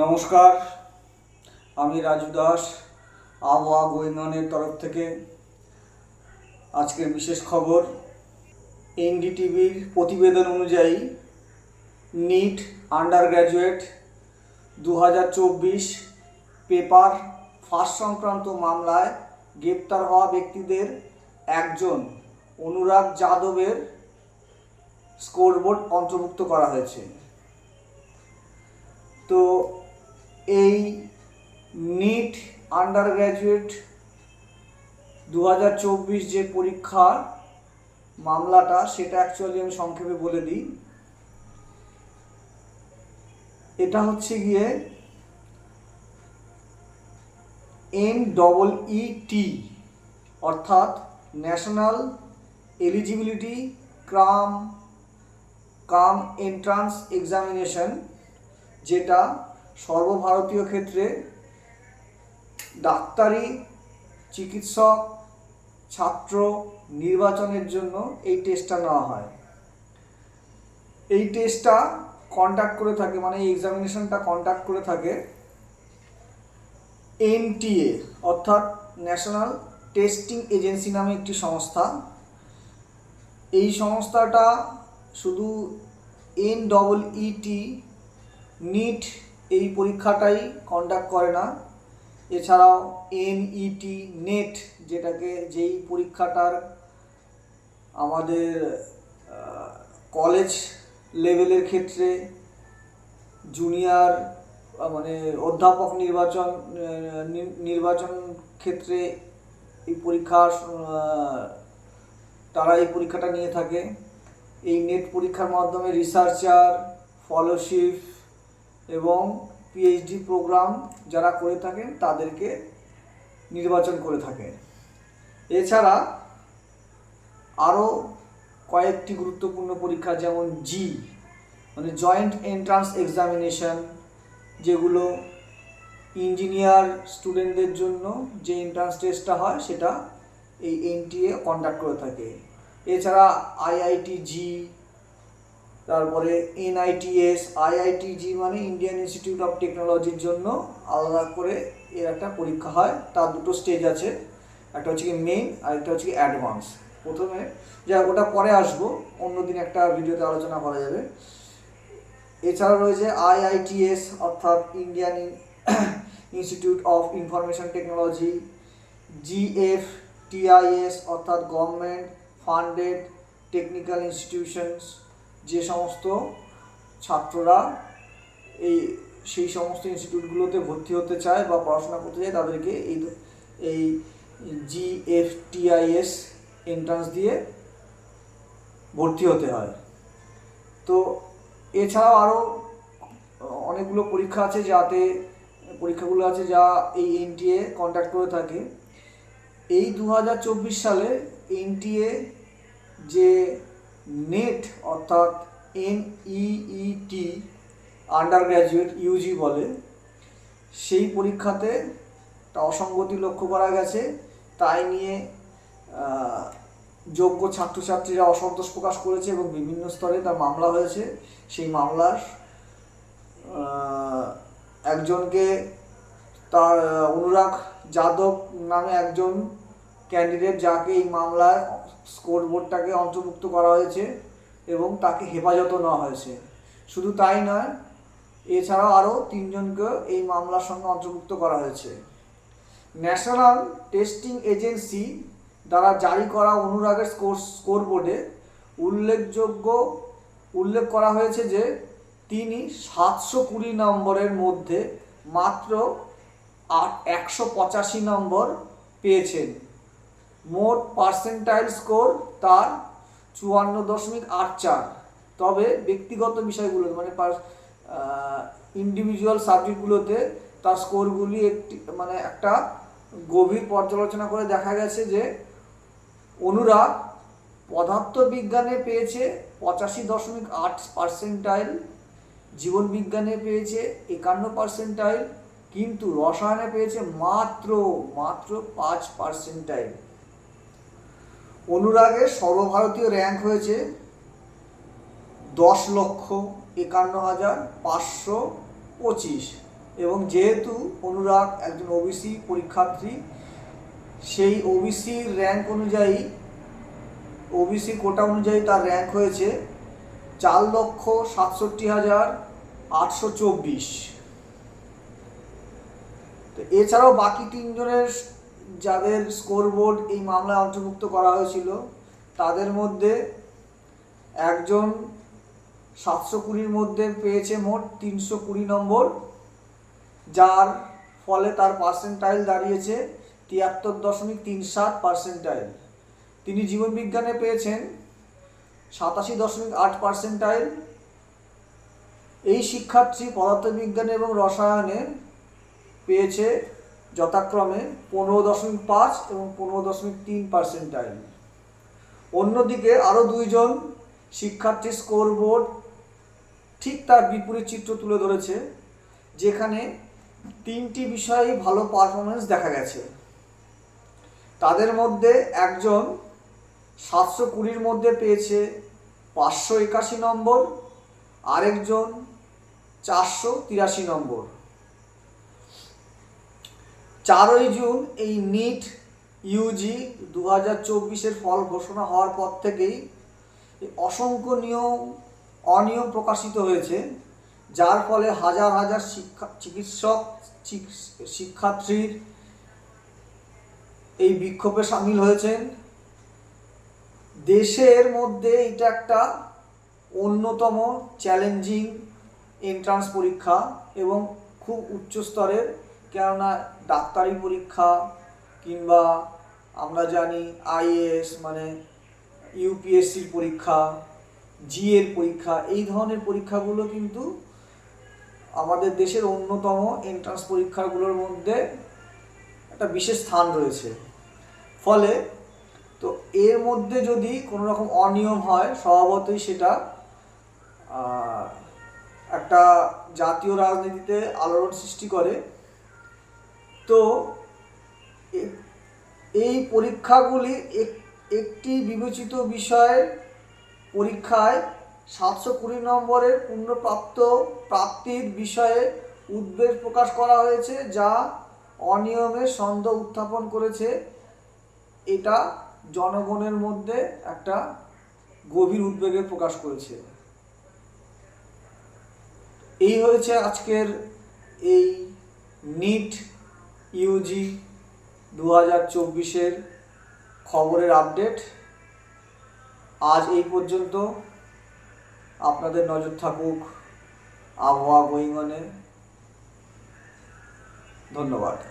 নমস্কার, আমি রাজু দাস আবহাওয়া গোয়েন্দানের তরফ থেকে আজকের বিশেষ খবর। এনডিটিভির প্রতিবেদন অনুযায়ী নিট আন্ডার গ্র্যাজুয়েট 2024 পেপার ফাঁস সংক্রান্ত মামলায় গ্রেপ্তার হওয়া ব্যক্তিদের একজন অনুরাগ যাদবের স্কোরবোর্ড অন্তর্ভুক্ত করা হয়েছে। তো এই নিট আন্ডার গ্র্যাজুয়েট 2024 যে পরীক্ষার মামলাটা, সেটা অ্যাকচুয়ালি আমি সংক্ষেপে বলে দিই। এটা হচ্ছে গিয়ে NEET অর্থাৎ ন্যাশনাল এলিজিবিলিটি কাম এন্ট্রান্স এক্সামিনেশন, যেটা সর্বভারতীয় ক্ষেত্রে ডাক্তারি, চিকিৎসক, ছাত্র নির্বাচনের জন্য এই টেস্টটা নেওয়া হয়। এই টেস্টটা কন্ডাক্ট করে থাকে, মানে এই এক্সামিনেশনটা কন্ডাক্ট করে থাকে NTA অর্থাৎ ন্যাশনাল টেস্টিং এজেন্সি নামে একটি সংস্থা। এই সংস্থাটা শুধু NEET নিট এই পরীক্ষাটাই কন্ডাক্ট করে না, এছাড়াও NET নেট, যেই পরীক্ষাটার আমাদের কলেজ লেভেলের ক্ষেত্রে জুনিয়র মানে অধ্যাপক নির্বাচন ক্ষেত্রে এই তারা এই পরীক্ষাটা নিয়ে থাকে। এই নেট পরীক্ষার মাধ্যমে রিসার্চার, ফলোশিপ এবং PhD প্রোগ্রাম যারা করে থাকেন তাদেরকে নির্বাচন করে থাকে। এছাড়া আরও কয়েকটি গুরুত্বপূর্ণ পরীক্ষা, যেমন মানে জয়েন্ট এন্ট্রান্স এক্সামিনেশন, যেগুলো ইঞ্জিনিয়ার স্টুডেন্টদের জন্য যে এন্ট্রান্স টেস্টটা হয় সেটা এই NTA কন্ডাক্ট করে থাকে। এছাড়া IIT, তারপরে NITS, IIT মানে ইন্ডিয়ান ইনস্টিটিউট অফ টেকনোলজির জন্য আলাদা করে এর একটা পরীক্ষা হয়। তার দুটো স্টেজ আছে, একটা হচ্ছে কি মেইন আর একটা হচ্ছে কি অ্যাডভান্স। প্রথমে ওটা পরে আসবো, অন্যদিন একটা ভিডিওতে আলোচনা করা যাবে। এছাড়া রয়েছে IITS অর্থাৎ Indian institute of information technology, GFTIS অর্থাৎ গভর্নমেন্ট ফান্ডেড টেকনিক্যাল ইনস্টিটিউশনস, যে সমস্ত ছাত্ররা সেই সমস্ত ইনস্টিটিউটগুলোতে ভর্তি হতে চায় বা পড়াশোনা করতে চায় তাদেরকে এই GFTIS এন্ট্রান্স দিয়ে ভর্তি হতে হয়। তো এছাড়াও আরও অনেকগুলো পরীক্ষাগুলো আছে যা এই NTA কন্ডাক্ট করে থাকে। এই 2024 সালে NTA যে নেট অর্থাৎ NEET আন্ডার গ্র্যাজুয়েট UG বলে, সেই পরীক্ষাতে অসঙ্গতি লক্ষ্য করা গেছে। তাই নিয়ে যোগ্য ছাত্রছাত্রীরা অসন্তোষ প্রকাশ করেছে এবং বিভিন্ন স্তরে তার মামলা হয়েছে। সেই মামলার একজনকে, তার অনুরাগ যাদব নামে একজন ক্যান্ডিডেট, যাকে এই মামলার স্কোরবোর্ডটাকে অন্তর্ভুক্ত করা হয়েছে এবং তাকে হেফাজতও নেওয়া হয়েছে। শুধু তাই নয়, এছাড়াও আরও 3 জনকে এই মামলার সঙ্গে অন্তর্ভুক্ত করা হয়েছে। ন্যাশনাল টেস্টিং এজেন্সি দ্বারা জারি করা অনুরাগের স্কোরবোর্ডে উল্লেখ করা হয়েছে যে তিনি 720 নম্বরের মধ্যে মাত্র 185 নম্বর পেয়েছেন। মোট পার্সেন্টাইল স্কোর তার 54.84। তবে ব্যক্তিগত বিষয়গুলো মানে ইন্ডিভিজুয়াল সাবজেক্টগুলোতে তার স্কোরগুলি একটা গভীর পর্যালোচনা করে দেখা গেছে যে অনুরাগ পদার্থবিজ্ঞানে পেয়েছে 85.8 পার্সেন্টাইল, জীবনবিজ্ঞানে পেয়েছে 51 পার্সেন্টাইল, কিন্তু রসায়নে পেয়েছে মাত্র 5 পার্সেন্টাইল। অনুরাগের সর্বভারতীয় র্যাঙ্ক হয়েছে 10,51,525। এবং যেহেতু অনুরাগ একজন ওবিসি পরীক্ষার্থী, সেই ওবিসির র্যাঙ্ক অনুযায়ী, ওবিসি কোটা অনুযায়ী তার র্যাঙ্ক হয়েছে 4,67,824। তো এছাড়াও বাকি 3 জনের যাদের স্কোর বোর্ড এই মামলায় অন্তর্ভুক্ত করা হয়েছিল, তাদের মধ্যে একজন 720-র মধ্যে পেয়েছে মোট 320 নম্বর, যার ফলে তার পার্সেন্টাইল দাঁড়িয়েছে 73.37 তিনি জীবনবিজ্ঞানে পেয়েছেন 87.8 পার্সেন্টাইল। এই শিক্ষার্থী পদার্থবিজ্ঞান এবং রসায়নে পেয়েছে যথাক্রমে 15.5 এবং 15.3 পার্সেন্টাইল। অন্যদিকে আরও 2 জন শিক্ষার্থীর স্কোর বোর্ড ঠিক তার বিপরীত চিত্র তুলে ধরেছে, যেখানে 3টি বিষয়ে ভালো পারফরমেন্স দেখা গেছে। তাদের মধ্যে একজন 720-র মধ্যে পেয়েছে 581 নম্বর, আরেকজন 483 নম্বর। 4ই জুন এই নিট ইউজি 2024-এর ফল ঘোষণা হওয়ার পর থেকেই অসংখ্য অনিয়ম প্রকাশিত হয়েছে, যার ফলে হাজার হাজার শিক্ষার্থীর এই বিক্ষোভে সামিল হয়েছেন। দেশের মধ্যে এটা একটা অন্যতম চ্যালেঞ্জিং এন্ট্রান্স পরীক্ষা এবং খুব উচ্চ স্তরের, কেননা ডাক্তারি পরীক্ষা কিংবা আমরা জানি আইএএস মানে ইউপিএসসির পরীক্ষা, জিএর পরীক্ষা, এই ধরনের পরীক্ষাগুলো কিন্তু আমাদের দেশের অন্যতম এন্ট্রান্স পরীক্ষাগুলোর মধ্যে একটা বিশেষ স্থান রয়েছে। ফলে তো এর মধ্যে যদি কোনো রকম অনিয়ম হয়, স্বভাবতই সেটা একটা জাতীয় রাজনীতিতে আলোড়ন সৃষ্টি করে। তো এই পরীক্ষাগুলি একটি বিবেচিত বিষয়ের পরীক্ষায় 720 নম্বরের প্রাপ্তির বিষয়ে উদ্বেগ প্রকাশ করা হয়েছে, যা অনিয়মের সন্দেহ উত্থাপন করেছে। এটা জনগণের মধ্যে একটা গভীর উদ্বেগের প্রকাশ করেছে। এই হয়েছে আজকের এই নিট ইউজি 2024-এর খবরের আপডেট। আজ এই পর্যন্ত। আপনাদের নজর থাকুক আবহাওয়া গোয়িং অনে। ধন্যবাদ।